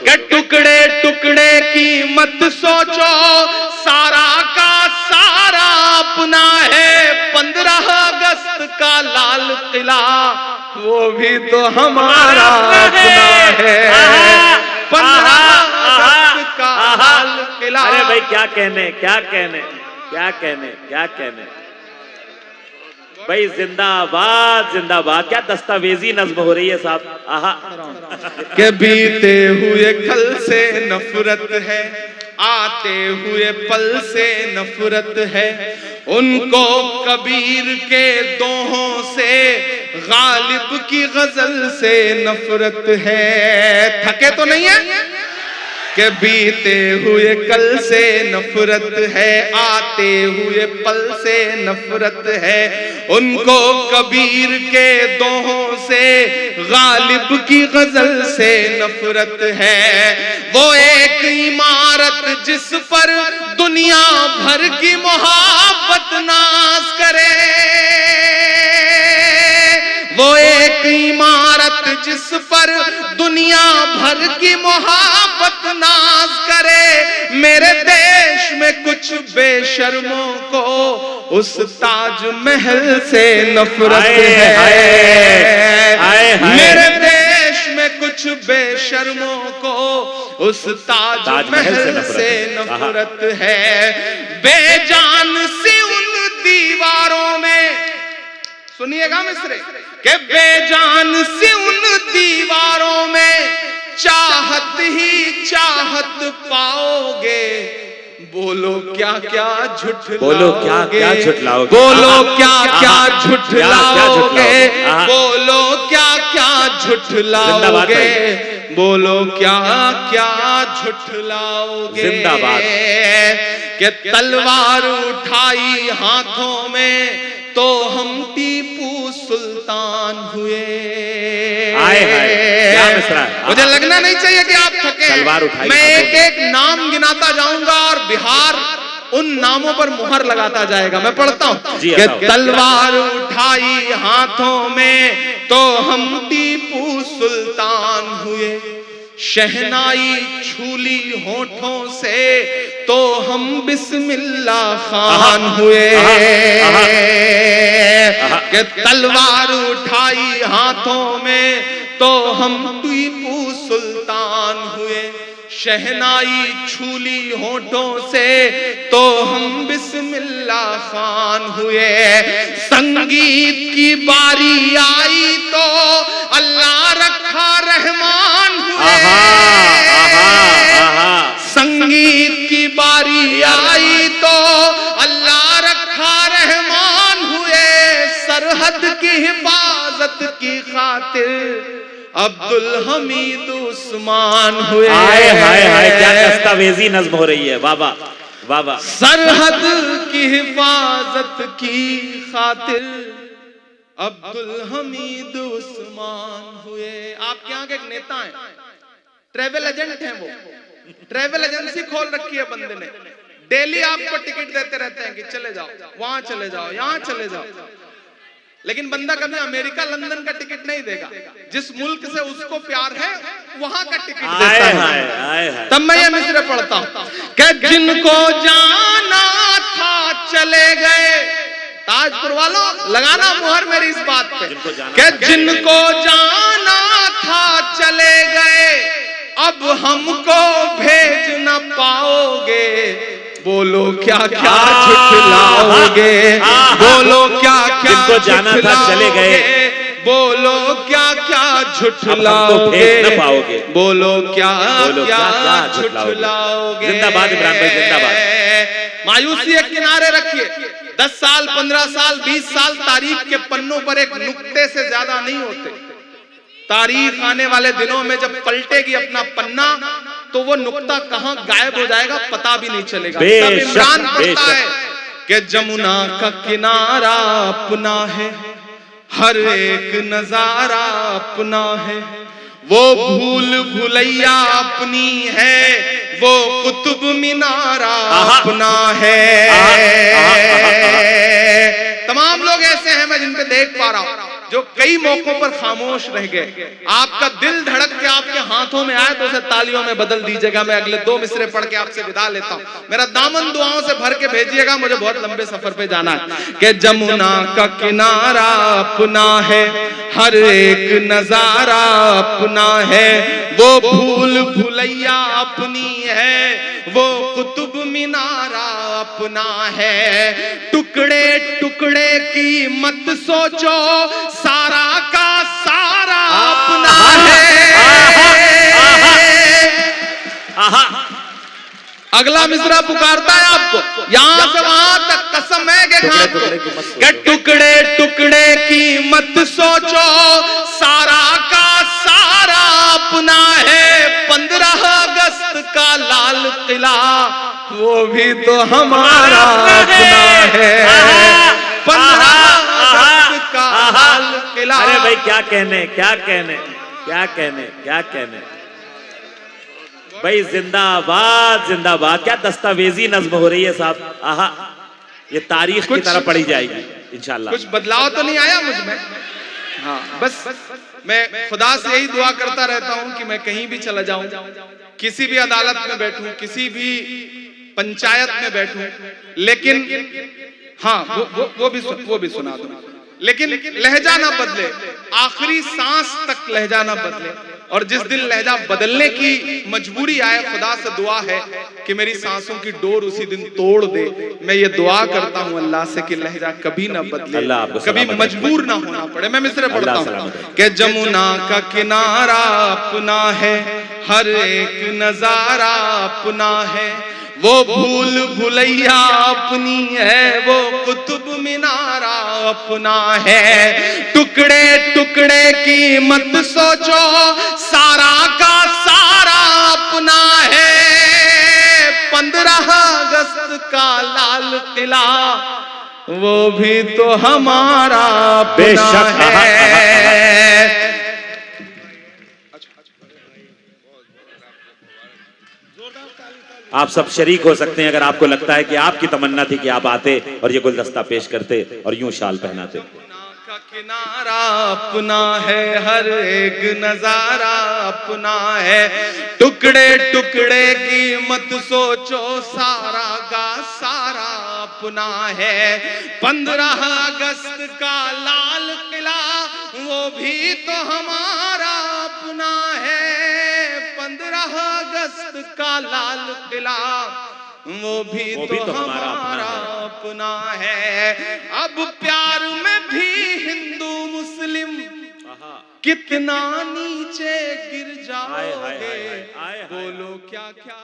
के टुकड़े टुकड़े की मत सोचो, सारा का सारा अपना है। 15 अगस्त का लाल किला वो भी तो हमारा अपना है। 15 अगस्त का लाल किला। अरे भाई क्या कहने क्या कहने क्या कहने क्या कहने भाई, जिंदाबाद जिंदाबाद। क्या दस्तावेजी नज्म हो रही है साहब। आहा के बीते हुए कल से नफरत है, आते हुए पल से नफरत है। उनको कबीर के दोहों से, गालिब की गजल से नफरत है। थके तो नहीं है के बीते हुए कल से नफरत है, आते हुए पल से नफरत है। उनको कबीर के दोहों से, गालिब की गजल से नफरत है। वो एक इमारत जिस पर दुनिया भर की मोहब्बत नाज करे, वो एक इमारत जिस पर दुनिया भर की मोहब्बत नाज करे। मेरे देश में कुछ बेशर्मों को उस ताजमहल से नफरत है। मेरे देश में कुछ बेशर्मों को उस ताजमहल से नफरत है। बेजान सी उन दीवारों में, सुनिएगा मिस्रे, के बेजान सी उन दीवारों में चाहत ही चाहत पाओगे। बोलो क्या क्या झुठलाओगे, बोलो क्या क्या झुठलाओगे, बोलो क्या क्या झुठलाओगे, बोलो क्या क्या झुठलाओगे, बोलो क्या क्या झुठलाओगे। जिंदाबाद। के तलवार उठाई हाथों में तो हम टीपू सुल्तान हुए। क्या मिसरा है। मुझे लगना नहीं चाहिए कि आप थके। तलवार उठाई, मैं एक एक नाम गिनाता जाऊंगा और बिहार उन नामों पर मुहर लगाता जाएगा। मैं पढ़ता हूं कि तलवार उठाई हाथों में तो हम टीपू सुल्तान हुए। शहनाई छूली होठों से तो हम बिस्मिल्लाह खान हुए। कि तलवार उठाई हाथों में तो हम टीपू सुल्तान हुए। शहनाई छूली होठों से तो हम बिस्मिल्लाह खान हुए। संगीत की बारी आई तो अल्लाह रखा रहमान हुए। संगीत की बारी आई तो अल्लाह रखा रहमान हुए। सरहद की हिफाजत की खातिर अब्दुल हमीद उस्मान हुए। हाय हाय हाय, क्या दस्तावेजी नज्म हो रही है। वाह वाह। सरहद की हिफाजत की खातिर अब्दुल हमीद उस्मान हुए। आपके यहाँ के एक नेता हैं, ट्रेवल एजेंट हैं। वो ट्रेवल एजेंसी खोल रखी है बंदे ने। डेली आपको टिकट देते रहते हैं कि चले जाओ, वहां चले जाओ, यहां चले जाओ। लेकिन बंदा कभी अमेरिका लंदन का टिकट नहीं देगा। जिस मुल्क से उसको प्यार है वहां का टिकट देता है। तब मैं ये मिसरे पढ़ता हूं कि जिनको जाना था चले गए। ताजपुर वालों लगाना मुहर मेरी इस बात पे कि जिनको जाना था चले गए, अब हमको भेज न पाओगे। बोलो क्या क्या झुठलाओगे, बोलो क्या क्या जाना था चले गए, बोलो क्या क्या झुठलाओगे, बोलो क्या क्या झुठलाओगे। जिंदाबाद इमरान भाई, जिंदाबाद। मायूसी एक किनारे रखिए। 10 साल 15 साल 20 साल तारीख के पन्नों पर एक नुक्ते से ज्यादा नहीं होते। तारीख आने वाले दिनों में जब पलटेगी अपना पन्ना तो वो नुक्ता कहां गायब हो जाएगा पता भी नहीं चलेगा। तब इमरान पढ़ता है कि जमुना का किनारा अपना है, हर एक नजारा अपना है। वो भूल भुलैया अपनी है, वो कुतुब मीनारा अपना है। तमाम लोग ऐसे हैं मैं जिन पे देख पा रहा हूं जो कई मौकों पर खामोश रह गए। आपका दिल धड़क के आपके हाथों में आए तो उसे तालियों में बदल दीजिएगा। मैं अगले 2 मिसरे पढ़ के आपसे विदा लेता हूं। मेरा दामन दुआओं से भर के भेजिएगा, मुझे बहुत लंबे सफर पे जाना है। कि जमुना का किनारा अपना है, हर एक नजारा अपना है, वो भूल भुलैया अपनी है, वो कुतुब मीनारा अपना है। टुकड़े टुकड़े की मत सोचो, सारा का सारा अपना है। अगला मिसरा पुकारता है आपको, यहां से वहां तक कसम है कि टुकड़े टुकड़े की मत सोचो, सारा का सारा अपना है। 15 अगस्त का लाल किला वो भी तो हमारा अपना है। 15 अगस्त का लाल किला। अरे भाई क्या कहने, क्या कहने, क्या कहने, क्या कहने भाई। जिंदाबाद जिंदाबाद। क्या दस्तावेजी नज्म हो रही है साहब। आहा, ये तारीख की तरह पढ़ी जाएगी इंशाल्लाह। कुछ बदलाव तो नहीं आया मुझ में। हाँ, बस मैं खुदा से यही दुआ करता रहता हूं कि मैं कहीं भी चला जाऊं, किसी भी अदालत में बैठूं, किसी भी पंचायत में बैठूं, लेकिन हाँ वो भी सुना दूं, लेकिन लहजा ना बदले, आखिरी सांस तक लहजा ना बदले। और जिस दिन लहजा बदलने की मजबूरी आए, खुदा से दुआ है कि मेरी सांसों की डोर उसी दिन तोड़ दे। मैं ये दुआ करता हूं अल्लाह से कि लहजा कभी ना बदले, कभी मजबूर ना होना पड़े। मैं मिसरे पढ़ता हूं कि जमुना का किनारा अपना है, हर एक नजारा अपना है, वो भूल भुलैया अपनी है, वो कुतुब मीनारा अपना है। टुकड़े टुकड़े की मत सोचो, सारा का सारा अपना है। 15 अगस्त का लाल किला वो भी तो हमारा अपना है। आप सब शरीक हो सकते हैं अगर आपको लगता है कि आपकी तमन्ना थी कि आप आते और ये गुलदस्ता पेश करते और यूं शाल पहनाते। का किनारा अपना है, हर एक नजारा अपना है। टुकड़े टुकड़े की मत सोचो, सारा का सारा अपना है। 15 अगस्त का लाल किला वो भी तो हमारा अपना है। 15 अगस्त का लाल किला वो भी तो हमारा अपना है। अब प्यार में भी हिंदू मुस्लिम कितना नीचे गिर जाओगे, बोलो क्या क्या।